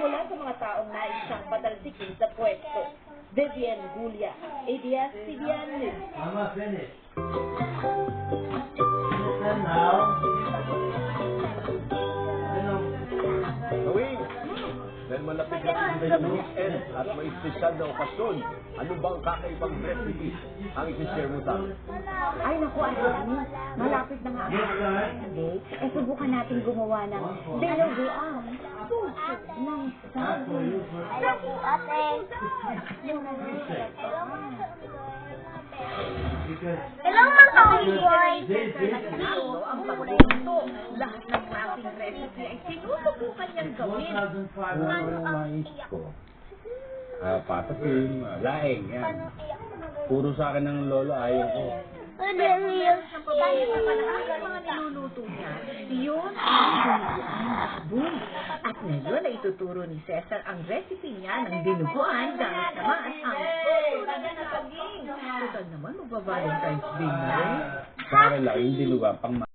mula sa mga taong nais siyang patalsikin sa pwesto. Vivian Gulia, ABS-CBN News. Mama, finish. Listen now. Gawin! Dahil malapit na ang weekend at may espesyal na okasyon, ano bang kakaibang recipe ang isi-share mo sa akin? Ay, naku, Atty. Malapit na nga ang Saturday. Subukan natin gumawa ng dinuguan. Puso ng saging. Hello, mga boy! Ang pagluto, lahat ng klaseng recipe ay sinusubukan niyang gawin. Ano yung mais ko? Patatim, laing, yan. Puro sa akin ng lolo, ayaw ko. Ang mga niluluto niya, yun ang dinuguan. Boom! At ngayon ay ituturo ni Cesar ang recipe niya ng dinuguan gamit naman ang saging. Total naman, magba-Valentine's Day na rin. Sa akin lang, yung diluwa, pang